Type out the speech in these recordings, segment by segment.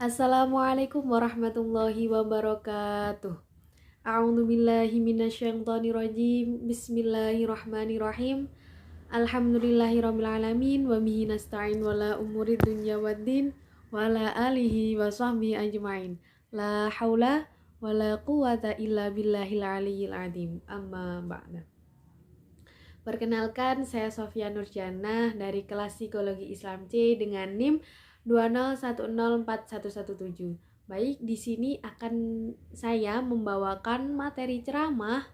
Assalamualaikum warahmatullahi wabarakatuh. A'udzubillahi minasyaitonirrajim. Bismillahirrahmanirrahim. Alhamdulillahirabbil alamin wa bihi nasta'in wala umurid dunya waddin wala alihi wa sahbihi ajmain. La haula wala quwata illa billahil aliyyil azim. Amma ba'da. Perkenalkan, saya Sofia Nurjana dari kelas Psikologi Islam C dengan NIM 201041117. Baik, di sini akan saya membawakan materi ceramah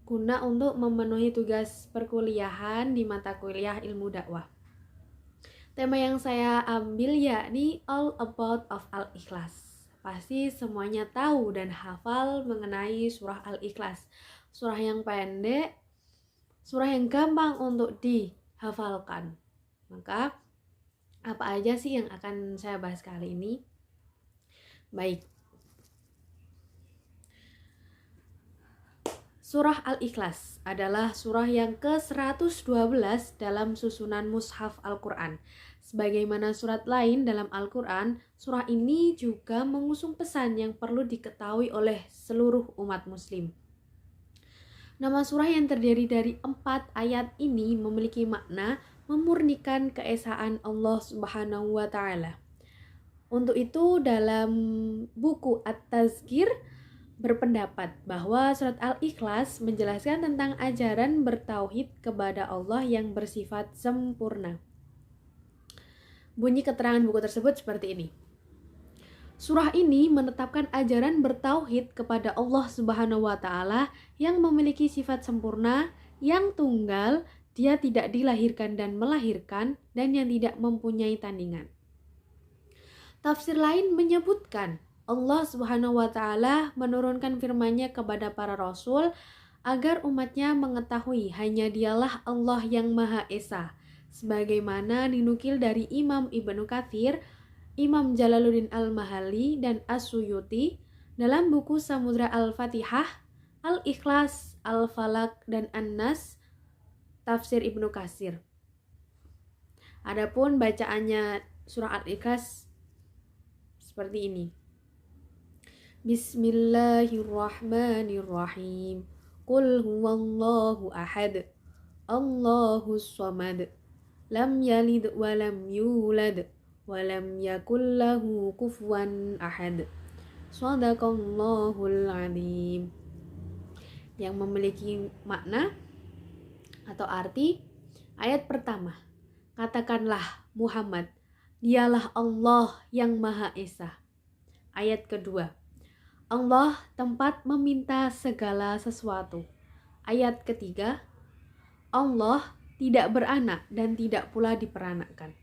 guna untuk memenuhi tugas perkuliahan di mata kuliah ilmu dakwah. Tema yang saya ambil yakni All About of Al-Ikhlas. Pasti semuanya tahu dan hafal mengenai surah Al-Ikhlas. Surah yang pendek, surah yang gampang untuk dihafalkan. Maka apa aja sih yang akan saya bahas kali ini? Baik. Surah Al-Ikhlas adalah surah yang ke-112 dalam susunan Mushaf Al-Quran. Sebagaimana surat lain dalam Al-Quran, surah ini juga mengusung pesan yang perlu diketahui oleh seluruh umat muslim. Nama surah yang terdiri dari 4 ayat ini memiliki makna memurnikan keesaan Allah Subhanahu wa Ta'ala. Untuk itu, dalam buku At-Tazkir berpendapat bahwa surat Al-Ikhlas menjelaskan tentang ajaran bertauhid kepada Allah yang bersifat sempurna. Bunyi keterangan buku tersebut seperti ini. Surah ini menetapkan ajaran bertauhid kepada Allah Subhanahu wa Ta'ala yang memiliki sifat sempurna, yang tunggal, dia tidak dilahirkan dan melahirkan, dan yang tidak mempunyai tandingan. Tafsir lain menyebutkan Allah Subhanahu wa Ta'ala menurunkan firman-Nya kepada para rasul agar umatnya mengetahui hanya Dialah Allah yang Maha Esa, sebagaimana dinukil dari Imam Ibnu Katsir, Imam Jalaluddin Al-Mahalli, dan As-Suyuti dalam buku Samudra Al-Fatihah, Al-Ikhlas, Al-Falaq, dan An-Nas, Tafsir Ibnu Katsir. Adapun bacaannya surah Al-Ikhlas seperti ini. Bismillahirrahmanirrahim. Qul huwallahu ahad. Allahus samad. Lam yalid wa lam yulad wa lam yakul lahu kufuwan ahad. Shadaqallahul azim. Yang memiliki makna atau arti ayat pertama. Katakanlah Muhammad, Dialah Allah yang Maha Esa. Ayat kedua. Allah tempat meminta segala sesuatu. Ayat ketiga. Allah tidak beranak dan tidak pula diperanakkan.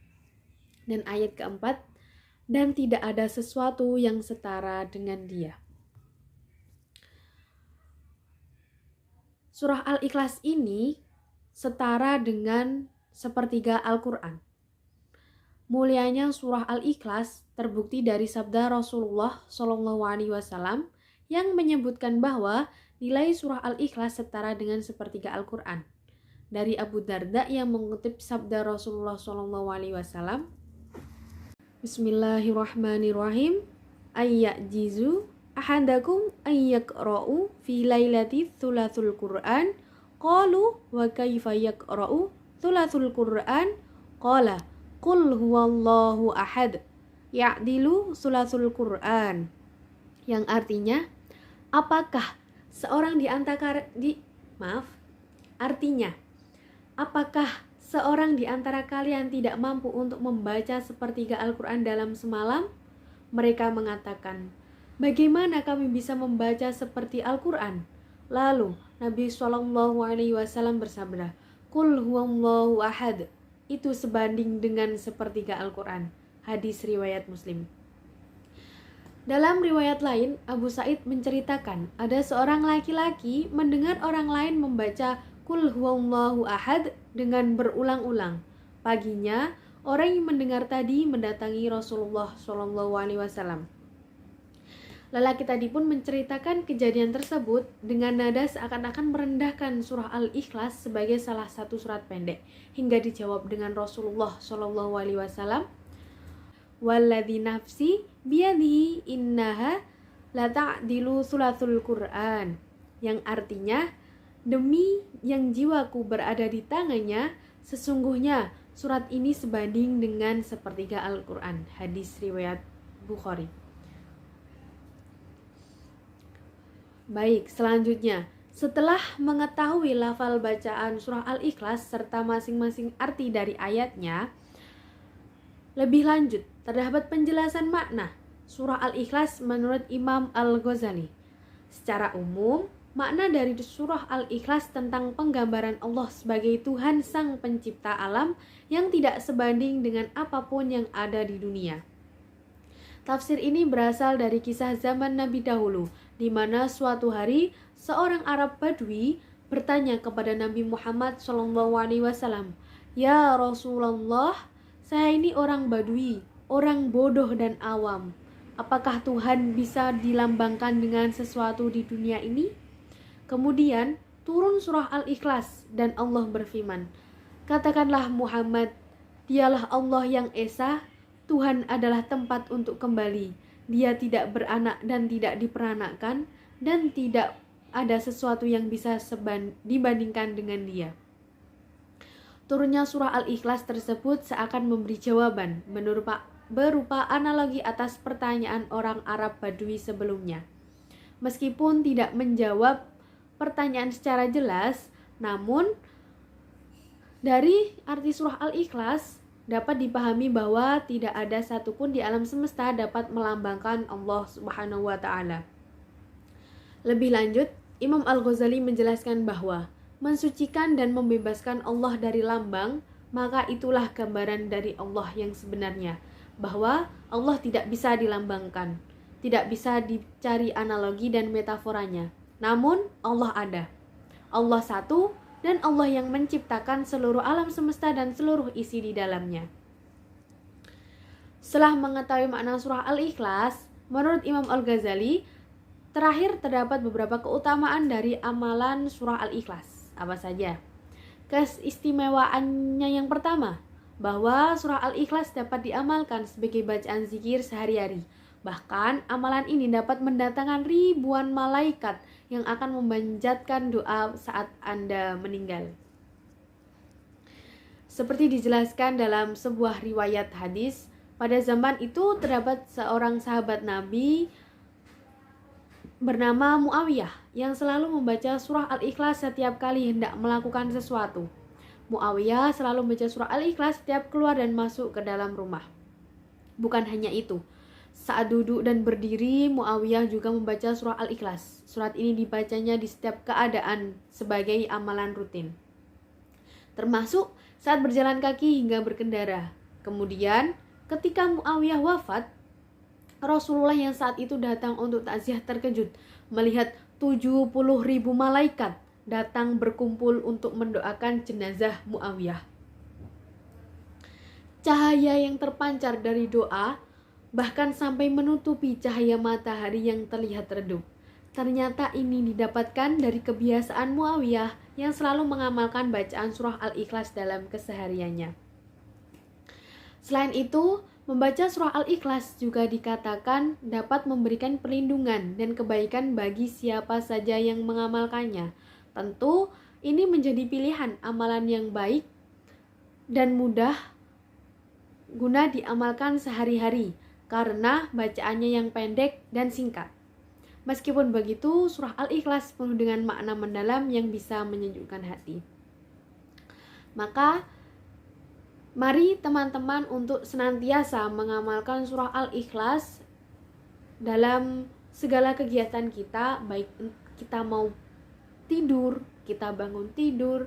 Dan ayat keempat. Dan tidak ada sesuatu yang setara dengan Dia. Surah Al-Ikhlas ini setara dengan sepertiga Al-Quran. Mulianya surah Al-Ikhlas terbukti dari sabda Rasulullah SAW yang menyebutkan bahwa nilai surah Al-Ikhlas setara dengan sepertiga Al-Quran. Dari Abu Darda yang mengutip sabda Rasulullah SAW, Bismillahirrahmanirrahim. Ayyajizu ahadakum ayyaqra'u fi lailati thulathul Qur'an. Qalu wa kaifa yaqra'u thulathul Qur'an? Qala Qul huwallahu ahad ya'dilu thulathul Qur'an. Yang artinya, apakah seorang di antara kalian tidak mampu untuk membaca sepertiga Al-Quran dalam semalam? Mereka mengatakan, bagaimana kami bisa membaca seperti Al-Quran? Lalu Nabi SAW bersabda, Qul huwallahu ahad, itu sebanding dengan sepertiga Al-Quran. Hadis riwayat Muslim. Dalam riwayat lain, Abu Sa'id menceritakan ada seorang laki-laki mendengar orang lain membaca Qul huwallahu ahad dengan berulang-ulang. Paginya, orang yang mendengar tadi mendatangi Rasulullah SAW. Lelaki tadi pun menceritakan kejadian tersebut dengan nada seakan-akan merendahkan surah Al-Ikhlas sebagai salah satu surat pendek, hingga dijawab dengan Rasulullah SAW, Walladzi nafsi biyadihi innaha la ta'dilu sulatul Qur'an, yang artinya demi yang jiwaku berada di tangannya, sesungguhnya surat ini sebanding dengan sepertiga Al-Quran. Hadis riwayat Bukhari. Baik, selanjutnya, setelah mengetahui lafal bacaan surah Al-Ikhlas serta masing-masing arti dari ayatnya, lebih lanjut terdapat penjelasan makna surah Al-Ikhlas menurut Imam Al-Ghazali. Secara umum, makna dari surah Al-Ikhlas tentang penggambaran Allah sebagai Tuhan Sang Pencipta alam yang tidak sebanding dengan apapun yang ada di dunia. Tafsir ini berasal dari kisah zaman Nabi dahulu, di mana suatu hari seorang Arab Badui bertanya kepada Nabi Muhammad SAW, "Ya Rasulullah, saya ini orang Badui, orang bodoh dan awam. Apakah Tuhan bisa dilambangkan dengan sesuatu di dunia ini?" Kemudian turun surah Al-Ikhlas dan Allah berfirman, "Katakanlah Muhammad, dialah Allah yang Esa, Tuhan adalah tempat untuk kembali. Dia tidak beranak dan tidak diperanakkan, dan tidak ada sesuatu yang bisa dibandingkan dengan Dia." Turunnya surah Al-Ikhlas tersebut seakan memberi jawaban berupa analogi atas pertanyaan orang Arab Badui sebelumnya. Meskipun tidak menjawab pertanyaan secara jelas, namun dari arti surah Al-Ikhlas dapat dipahami bahwa tidak ada satupun di alam semesta dapat melambangkan Allah Subhanahu wa Ta'ala. Lebih lanjut, Imam Al-Ghazali menjelaskan bahwa mensucikan dan membebaskan Allah dari lambang, maka itulah gambaran dari Allah yang sebenarnya, bahwa Allah tidak bisa dilambangkan, tidak bisa dicari analogi dan metaforanya. Namun Allah ada, Allah satu, dan Allah yang menciptakan seluruh alam semesta dan seluruh isi di dalamnya. Setelah mengetahui makna surah Al-Ikhlas, menurut Imam Al-Ghazali, terakhir terdapat beberapa keutamaan dari amalan surah Al-Ikhlas. Apa saja? Keistimewaannya yang pertama, bahwa surah Al-Ikhlas dapat diamalkan sebagai bacaan zikir sehari-hari. Bahkan amalan ini dapat mendatangkan ribuan malaikat yang akan memanjatkan doa saat Anda meninggal. Seperti dijelaskan dalam sebuah riwayat hadis, pada zaman itu terdapat seorang sahabat Nabi bernama Muawiyah yang selalu membaca surah Al-Ikhlas setiap kali hendak melakukan sesuatu. Muawiyah selalu membaca surah Al-Ikhlas setiap keluar dan masuk ke dalam rumah. Bukan hanya itu, saat duduk dan berdiri, Muawiyah juga membaca surah Al-Ikhlas. Surat ini dibacanya di setiap keadaan sebagai amalan rutin, termasuk saat berjalan kaki hingga berkendara. Kemudian, ketika Muawiyah wafat, Rasulullah yang saat itu datang untuk takziah terkejut melihat 70.000 malaikat datang berkumpul untuk mendoakan jenazah Muawiyah. Cahaya yang terpancar dari doa bahkan sampai menutupi cahaya matahari yang terlihat redup. Ternyata ini didapatkan dari kebiasaan Muawiyah yang selalu mengamalkan bacaan surah Al-Ikhlas dalam kesehariannya. Selain itu, membaca surah Al-Ikhlas juga dikatakan dapat memberikan perlindungan dan kebaikan bagi siapa saja yang mengamalkannya. Tentu, ini menjadi pilihan amalan yang baik dan mudah guna diamalkan sehari-hari, karena bacaannya yang pendek dan singkat. Meskipun begitu, surah Al-Ikhlas penuh dengan makna mendalam yang bisa menyejukkan hati. Maka, mari teman-teman untuk senantiasa mengamalkan surah Al-Ikhlas dalam segala kegiatan kita, baik kita mau tidur, kita bangun tidur,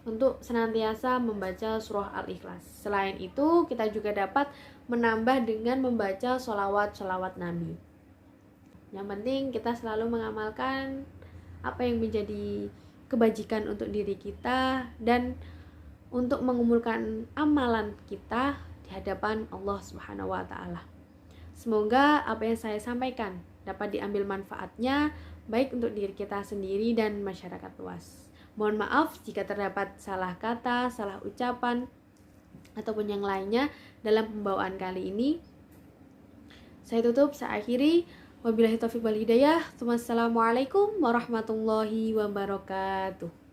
untuk senantiasa membaca surah Al-Ikhlas. Selain itu, kita juga dapat menambah dengan membaca sholawat-sholawat Nabi. Yang penting kita selalu mengamalkan apa yang menjadi kebajikan untuk diri kita dan untuk mengumpulkan amalan kita di hadapan Allah Subhanahu wa Ta'ala. Semoga apa yang saya sampaikan dapat diambil manfaatnya baik untuk diri kita sendiri dan masyarakat luas. Mohon maaf jika terdapat salah kata, salah ucapan ataupun yang lainnya dalam pembawaan kali ini. Saya tutup, saya akhiri. Wabillahi taufiq wal hidayah. Wassalamualaikum warahmatullahi wabarakatuh.